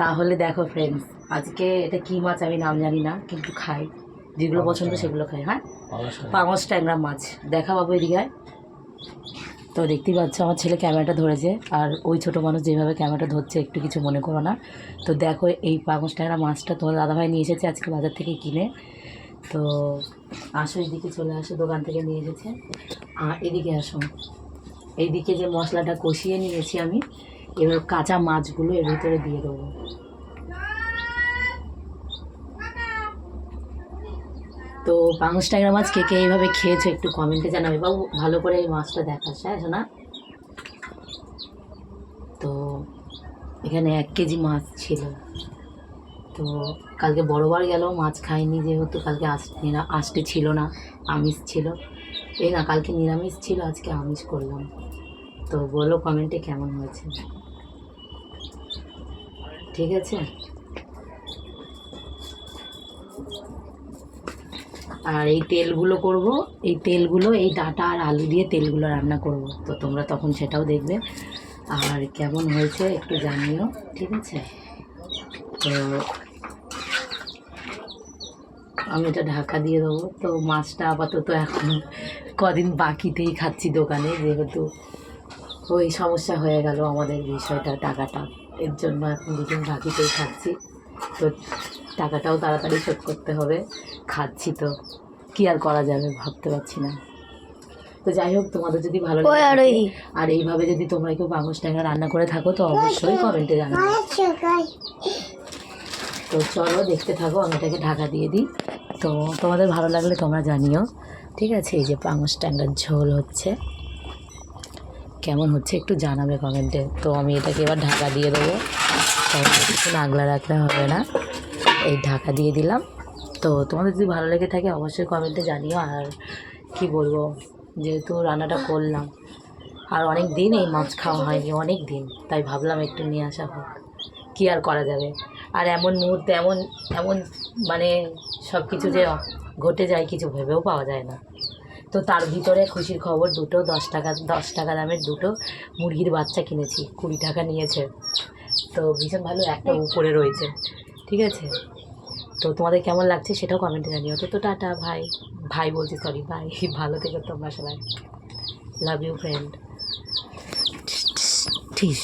তাহলে দেখো ফ্রেন্ডস, আজকে এটা কী মাছ আমি নাম জানি না, কিন্তু খাই, যেগুলো পছন্দ সেগুলো খাই। হ্যাঁ, পাঙস ট্যাংরা মাছ। দেখা বাবু এদিকে আয়। তো দেখতেই পাচ্ছ আমার ছেলে ক্যামেরাটা ধরেছে, আর ওই ছোটো মানুষ যেভাবে ক্যামেরাটা ধরছে একটু কিছু মনে করো না। তো দেখো এই পাঙস ট্যাংরা মাছটা তোমার দাদাভাই নিয়ে এসেছে আজকে বাজার থেকে কিনে। তো আসো, এদিকে চলে আসো, দোকান থেকে নিয়ে এসেছে। আর এদিকে আসো, এইদিকে যে মশলাটা কষিয়ে নিয়েছি আমি, এবার কাঁচা মাছগুলো এর ভিতরে দিয়ে দেবো। তো পাঙস ট্যাংরা মাছ কে কে এইভাবে খেয়েছো একটু কমেন্টে জানাবে। বাবু ভালো করে এই মাছটা দেখাস, হ্যাঁ শোনা। তো এখানে 1 কেজি মাছ ছিল। তো কালকে বড়বার গেল, মাছ খাইনি, যেহেতু কালকে আসতে ছিল না, আমিষ ছিল। এই না, কালকে নিরামিষ ছিল, আজকে আমিষ করলাম। তো বলো কমেন্টে কেমন হয়েছে, ঠিক আছে। আর এই তেলগুলো করব, এই তেলগুলো এই ডাঁটা আর আলু দিয়ে তেলগুলো রান্না করব, তো তোমরা তখন সেটাও দেখবে। আর কেমন হয়েছে একটু জানিও, ঠিক আছে। তো আমি এটা ঢাকা দিয়ে দেবো। তো মাছটা আপাতত এখন কদিন বাকিতেই খাচ্ছি দোকানে, যেহেতু ওই সমস্যা হয়ে গেল আমাদের বিষয়টা, টাকাটা, এর জন্য এখন দুদিন বাকিতেই খাচ্ছি। তো টাকাটাও তাড়াতাড়ি শোধ করতে হবে, খাচ্ছি তো কী আর করা যাবে, ভাবতে পারছি না। তো যাই হোক, তোমাদের যদি ভালো লাগে আর এইভাবে যদি তোমরা কেউ পাঙস ট্যাংরা রান্না করে থাকো তো অবশ্যই কমেন্টে জানাবে। তো চলো দেখতে থাকো, আমি এটাকে ঢাকা দিয়ে দিই। তো তোমাদের ভালো লাগলে তোমরা জানিও, ঠিক আছে। এই যে পাঙস ট্যাংরার ঝোল হচ্ছে, কেমন হচ্ছে একটু জানাবে কমেন্টে। তো আমি এটাকে এবার ঢাকা দিয়ে দেবো, কিছু আগলা রাখলে হবে না, এই ঢাকা দিয়ে দিলাম। তো তোমাদের যদি ভালো লেগে থাকে অবশ্যই কমেন্টে জানিও। আর কি বলবো, যেহেতু রান্নাটা করলাম, আর অনেক দিন এই মাছ খাওয়া হয়নি, অনেক দিন, তাই ভাবলাম একটু নিয়ে আসা হোক, কী আর করা যাবে। আর এমন মুহূর্তে এমন এমন মানে সব কিছু যে ঘটে যায় কিছু ভেবেও পাওয়া যায় না। তো তার ভিতরে খুশির খবর, দুটো 10 টাকা দামের দুটো মুরগির বাচ্চা কিনেছি, 20 টাকা নিয়েছে। তো ভীষণ ভালো, একটা উপরে রয়েছে, ঠিক আছে। তো তোমাদের কেমন লাগছে সেটাও কমেন্টে জানিও। তো টাটা ভাই, ভাই বলছি, সরি ভাই, ভালো থেকো তোমরা সবাই, লাভ ইউ ফ্রেন্ড। ঠিক।